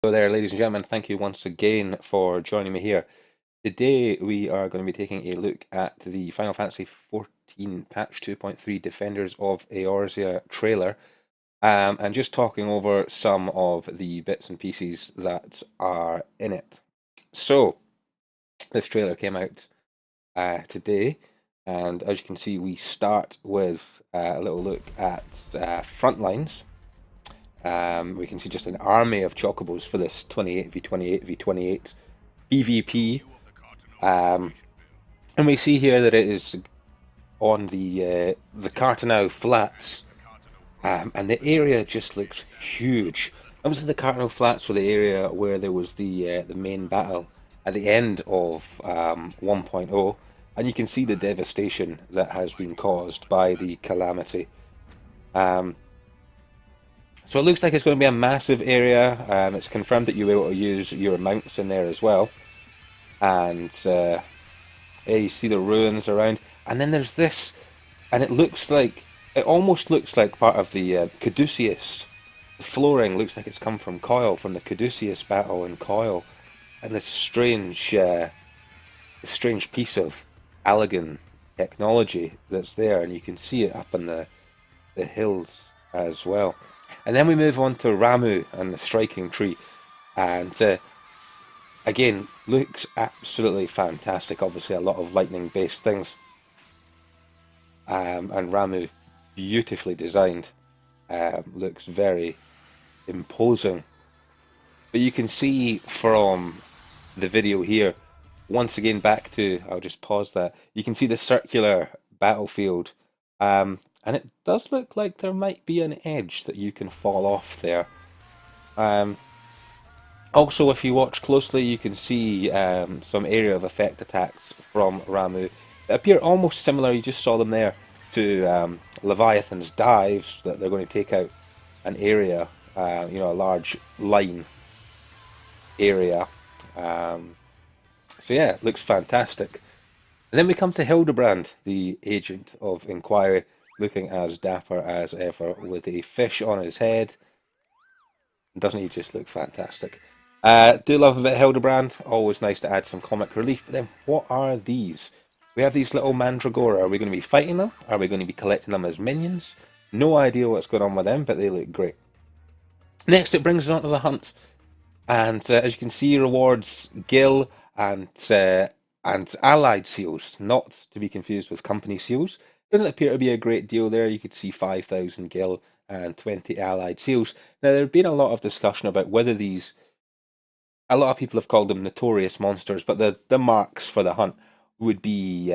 Hello there, ladies and gentlemen. Thank you once again for joining me here. Today we are going to be taking a look at the Final Fantasy XIV Patch 2.3 Defenders of Eorzea trailer, and just talking over some of the bits and pieces that are in it. So, this trailer came out today, and as you can see, we start with a little look at front lines. We can see just an army of chocobos for this 28v28v28 PvP. And we see here that it is on the Cartanau Flats, and the area just looks huge. Obviously, the Cartanau Flats were the area where there was the main battle at the end of 1.0, and you can see the devastation that has been caused by the calamity. So it looks like it's going to be a massive area. It's confirmed that you'll be able to use your mounts in there as well. And yeah, you see the ruins around. And then there's this, and it almost looks like part of the Caduceus. The flooring looks like it's come from Coil, from the Caduceus battle in Coil. And this strange piece of Allegan technology that's there. And you can see it up in the hills as well. And then we move on to Ramuh and the Striking Tree, and again, looks absolutely fantastic. Obviously, a lot of lightning-based things, and Ramuh, beautifully designed, looks very imposing. But you can see from the video here, once again back to, I'll just pause that, you can see the circular battlefield, and it does look like there might be an edge that you can fall off there. Also, if you watch closely, you can see some area of effect attacks from Ramuh that appear almost similar. You just saw them there to Leviathan's dives, that they're going to take out an area, a large line area. So yeah, it looks fantastic. And then we come to Hildebrand, the agent of inquiry, looking as dapper as ever with a fish on his head. Doesn't he just look fantastic? Do love a bit of Hildebrand. Always nice to add some comic relief. But then what are these? We have these little Mandragora. Are we going to be fighting them? Are we going to be collecting them as minions? No idea what's going on with them, but they look great. Next, it brings us on to the hunt. And as you can see, rewards Gil and allied seals, not to be confused with company seals. Doesn't appear to be a great deal there. You could see 5,000 gil and 20 allied seals. Now, there have been a lot of discussion about whether these, a lot of people have called them notorious monsters, but the marks for the hunt would be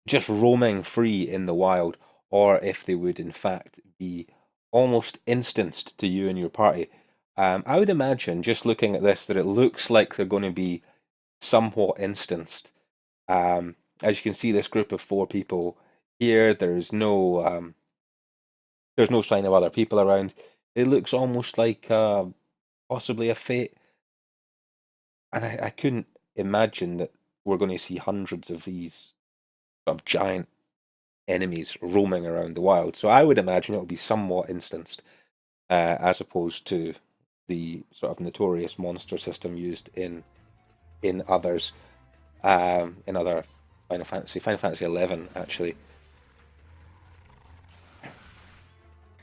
just roaming free in the wild, or if they would in fact be almost instanced to you and your party. I would imagine, just looking at this, that it looks like they're going to be somewhat instanced. As you can see, this group of 4 people here, there's no sign of other people around. It looks almost like possibly a fate, and I couldn't imagine that we're going to see hundreds of these sort of giant enemies roaming around the wild. So I would imagine it'll be somewhat instanced, as opposed to the sort of notorious monster system used in others, in other Final Fantasy XI actually.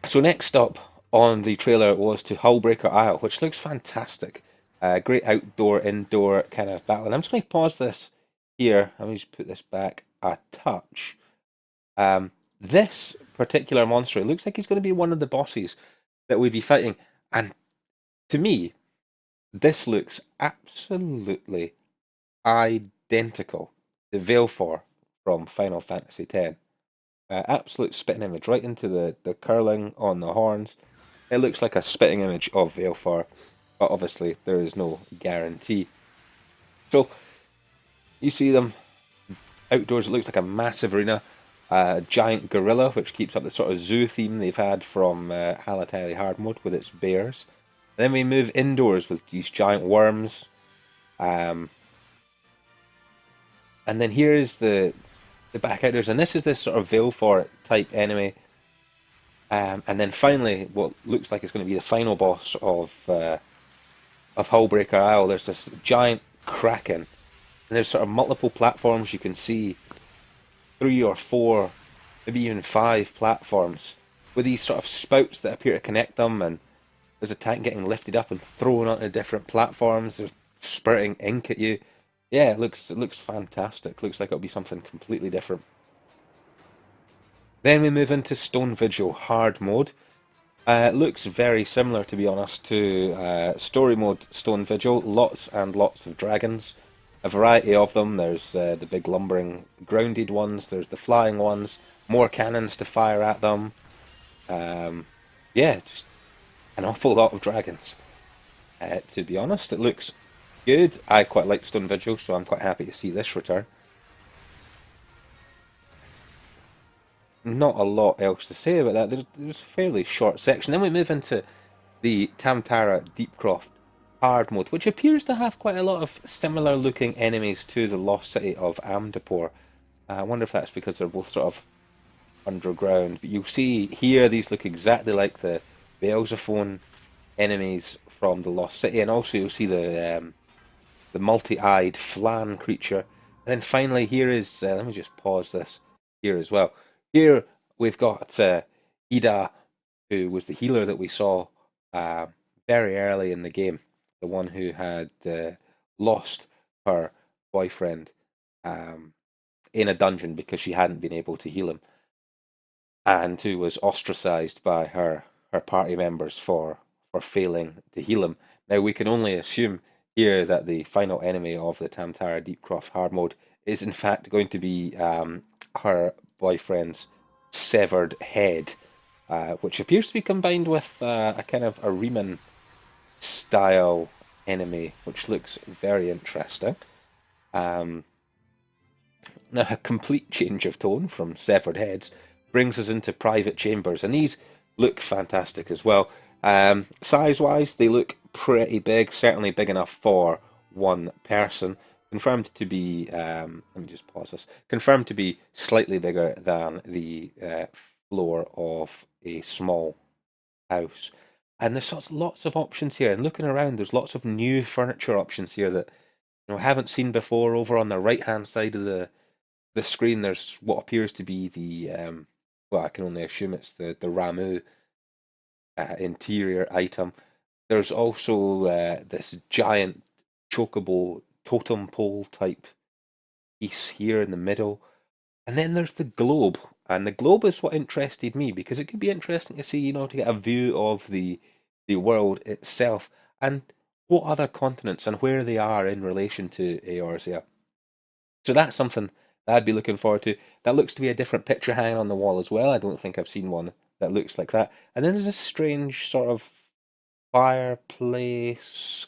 So next up on the trailer was to Hullbreaker Isle, which looks fantastic. Great outdoor, indoor kind of battle. And I'm just going to pause this here. Let me just put this back a touch. This particular monster, it looks like he's going to be one of the bosses that we'd be fighting. And to me, this looks absolutely identical to Valefor from Final Fantasy X. Absolute spitting image, right into the curling on the horns. It looks like a spitting image of Valefor, but obviously there is no guarantee. So, you see them outdoors, it looks like a massive arena, a giant gorilla, which keeps up the sort of zoo theme they've had from Halatali Hard Mode with its bears. And then we move indoors with these giant worms. And then here is the back outdoors, and this is this sort of Valefor type enemy. And then finally, what looks like it's going to be the final boss of of Hullbreaker Isle, there's this giant kraken, and there's sort of multiple platforms you can see, 3 or 4, maybe even 5 platforms, with these sort of spouts that appear to connect them, and there's a tank getting lifted up and thrown onto different platforms. They're spurting ink at you. Yeah, it looks fantastic. Looks like it'll be something completely different. Then we move into Stone Vigil hard mode. It looks very similar, to be honest, to story mode Stone Vigil. Lots and lots of dragons, a variety of them. There's the big lumbering grounded ones. There's the flying ones. More cannons to fire at them. Um, yeah, just an awful lot of dragons. To be honest, it looks good. I quite like Stone Vigil, so I'm quite happy to see this return. Not a lot else to say about that. There's a fairly short section. Then we move into the Tamtara Deepcroft hard mode, which appears to have quite a lot of similar looking enemies to the lost city of Amdapor. I wonder if that's because they're both sort of underground. But you'll see here these look exactly like the Beelzephone enemies from the lost city, and also you'll see the multi-eyed Flan creature. And then finally, here is let me just pause this here as well. Here we've got Ida, who was the healer that we saw uh, very early in the game, the one who had lost her boyfriend in a dungeon because she hadn't been able to heal him, and who was ostracized by her party members for failing to heal him. Now we can only assume here that the final enemy of the Tamtara Deepcroft hard mode is in fact going to be her boyfriend's severed head, which appears to be combined with a kind of a Riemann style enemy, which looks very interesting. Um, Now, a complete change of tone from severed heads brings us into private chambers, and these look fantastic as well. Size-wise, they look pretty big, certainly big enough for one person. Confirmed to be, let me just pause this, confirmed to be slightly bigger than the floor of a small house. And there's lots of options here. And looking around, there's lots of new furniture options here that haven't seen before. Over on the right-hand side of the screen, there's what appears to be the well, I can only assume it's the Ramu interior item. There's also this giant chocobo totem pole type piece here in the middle, and then there's the globe. And the globe is what interested me because it could be interesting to see, to get a view of the world itself and what other continents and where they are in relation to Eorzea. So that's something that I'd be looking forward to. That looks to be a different picture hanging on the wall as well. I don't think I've seen one that looks like that. And then there's a strange sort of fireplace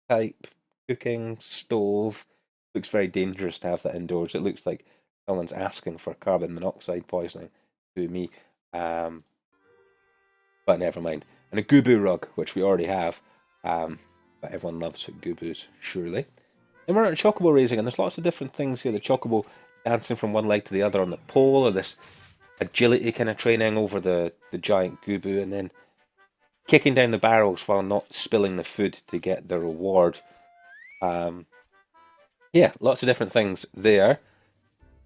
type cooking stove. Looks very dangerous to have that indoors. It looks like someone's asking for carbon monoxide poisoning to me. Um, but never mind. And a Gubu rug, which we already have. But everyone loves Gubus, surely. And we're at chocobo racing, and there's lots of different things here. The chocobo dancing from one leg to the other on the pole, or this agility kind of training over the giant gubu, and then kicking down the barrels while not spilling the food to get the reward. Yeah, lots of different things there.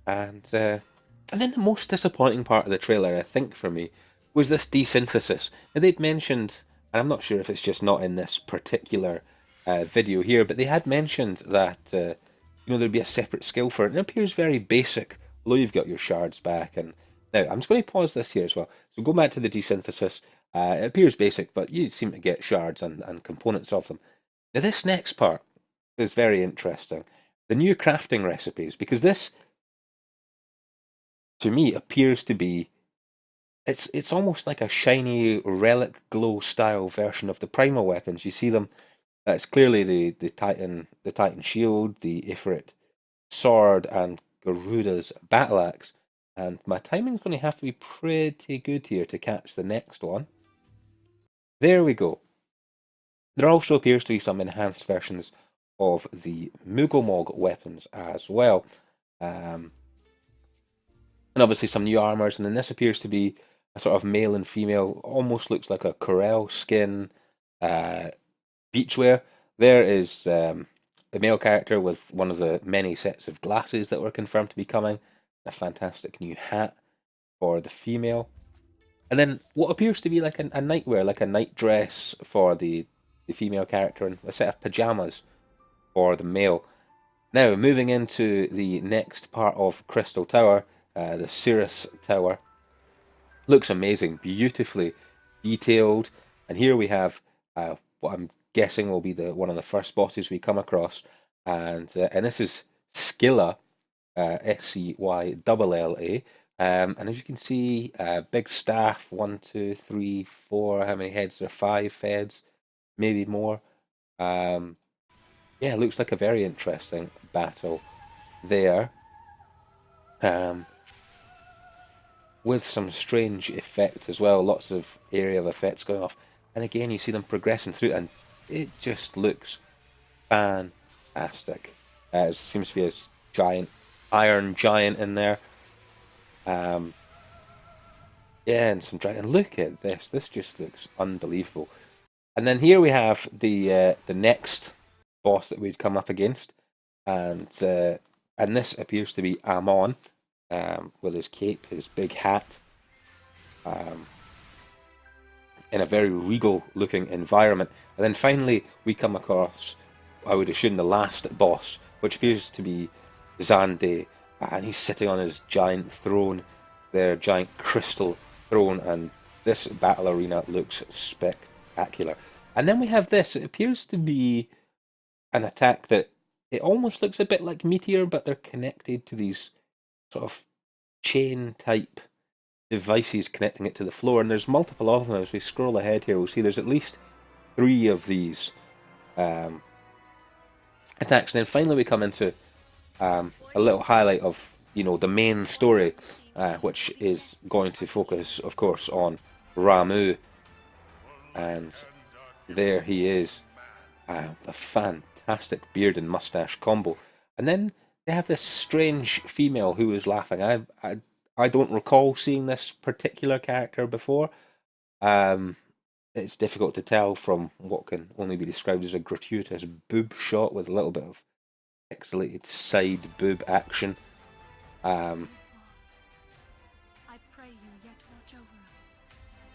And then the most disappointing part of the trailer, I think, for me, was this desynthesis. And they'd mentioned, and I'm not sure if it's just not in this particular video here, but they had mentioned that there'd be a separate skill for it. And it appears very basic, although you've got your shards back. And now I'm just going to pause this here as well. So go back to the desynthesis. It appears basic, but you seem to get shards and components of them. Now this next part is very interesting. The new crafting recipes, because this to me appears to be it's almost like a shiny relic glow style version of the primal weapons. You see them. It's clearly the Titan shield, the Ifrit sword, and Garuda's battle axe. And my timing's going to have to be pretty good here to catch the next one. There we go. There also appears to be some enhanced versions of the Mugomog weapons as well. And obviously some new armors, and then this appears to be a sort of male and female, almost looks like a Corel skin beachwear. There is the male character with one of the many sets of glasses that were confirmed to be coming, a fantastic new hat for the female, and then what appears to be like a nightwear, like a night dress for the female character, and a set of pajamas for the male. Now, moving into the next part of Crystal Tower, the Cirrus Tower. Looks amazing, beautifully detailed. And here we have what I'm guessing will be the one of the first bosses we come across. And this is Scylla, Scylla. And as you can see, big staff, one, two, three, four. How many heads? There are five heads, maybe more. Um, yeah, looks like a very interesting battle there. Um, with some strange effects as well, lots of area of effects going off. And again, you see them progressing through, and it just looks fantastic. It seems to be a giant iron giant in there. Um, yeah, and some dragon. Look at this. This just looks unbelievable. And then here we have the next boss that we'd come up against, and this appears to be Amon, with his cape, his big hat, um, in a very regal looking environment. And then finally we come across, I would assume, the last boss, which appears to be Zande, and he's sitting on his giant throne, their giant crystal throne, and this battle arena looks spectacular. And then we have this, it appears to be an attack that it almost looks a bit like Meteor, but they're connected to these sort of chain type devices connecting it to the floor, and there's multiple of them. As we scroll ahead here, we'll see there's at least three of these um, attacks. And then finally we come into a little highlight of, the main story, which is going to focus, of course, on Ramu. And there he is, a fantastic beard and mustache combo. And then they have this strange female who is laughing. I don't recall seeing this particular character before. Um, it's difficult to tell from what can only be described as a gratuitous boob shot with a little bit of pixelated side boob action. Um,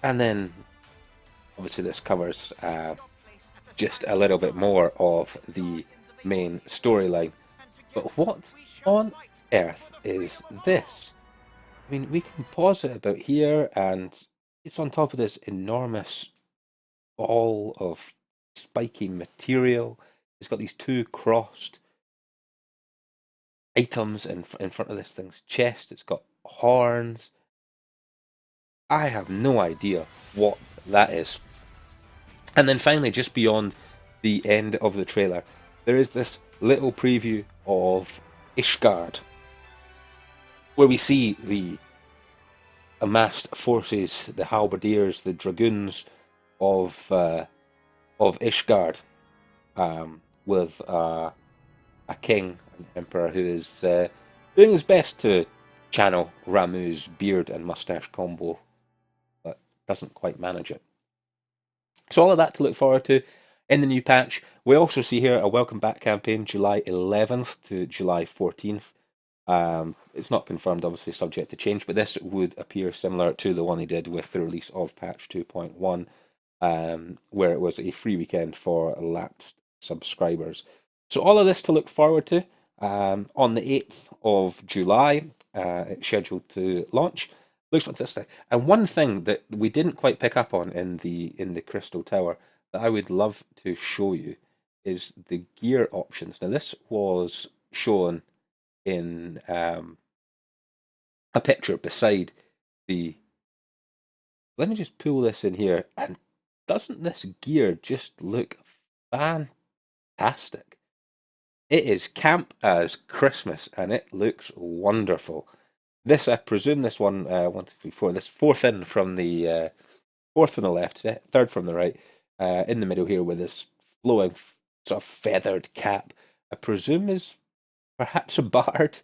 and then, obviously, this covers just a little bit more of the main storyline. But what on earth is this? I mean, we can pause it about here, and it's on top of this enormous ball of spiky material. It's got these two crossed items in front of this thing's chest. It's got horns. I have no idea what that is. And then finally, just beyond the end of the trailer, there is this little preview of Ishgard, where we see the amassed forces, the halberdiers, the dragoons of Ishgard, with a king, an emperor who is doing his best to channel Ramu's beard and mustache combo, but doesn't quite manage it. So all of that to look forward to in the new patch. We also see here a welcome back campaign, July 11th to July 14th. It's not confirmed, obviously subject to change, but this would appear similar to the one they did with the release of patch 2.1, where it was a free weekend for lapsed subscribers. So all of this to look forward to. On the 8th of July, it's scheduled to launch. Looks fantastic. And one thing that we didn't quite pick up on in the Crystal Tower that I would love to show you is the gear options. Now this was shown in a picture beside the. Let me just pull this in here, and doesn't this gear just look fantastic? It is camp as Christmas, and it looks wonderful. This, I presume, this one, 1, 2, 3, 4, this fourth in from the fourth from the left, third from the right, in the middle here with this flowing sort of feathered cap. I presume is perhaps a bard.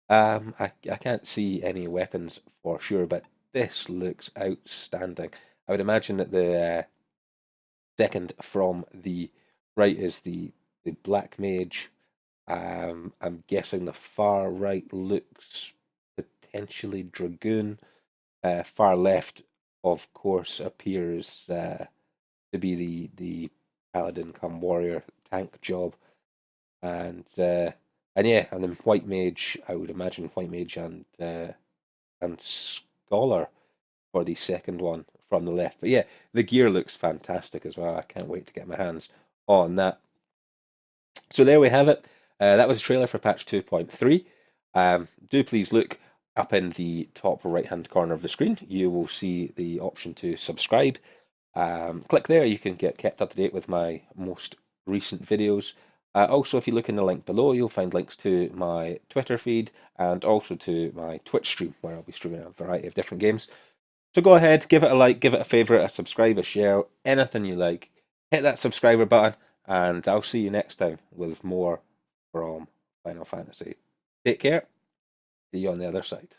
I can't see any weapons for sure, but this looks outstanding. I would imagine that the second from the right is the black mage. I'm guessing the far right looks potentially dragoon. Far left, of course, appears to be the paladin come warrior tank job, and yeah, and then white mage. I would imagine white mage and scholar for the second one from the left. But yeah, the gear looks fantastic as well. I can't wait to get my hands on that. So there we have it. That was a trailer for patch 2.3. Do please look up in the top right hand corner of the screen. You will see the option to subscribe. Click there, you can get kept up to date with my most recent videos. Also, if you look in the link below, you'll find links to my Twitter feed and also to my Twitch stream, where I'll be streaming a variety of different games. So go ahead, give it a like, give it a favourite, a subscribe, a share, anything you like. Hit that subscriber button, and I'll see you next time with more from Final Fantasy. Take care. See you on the other side.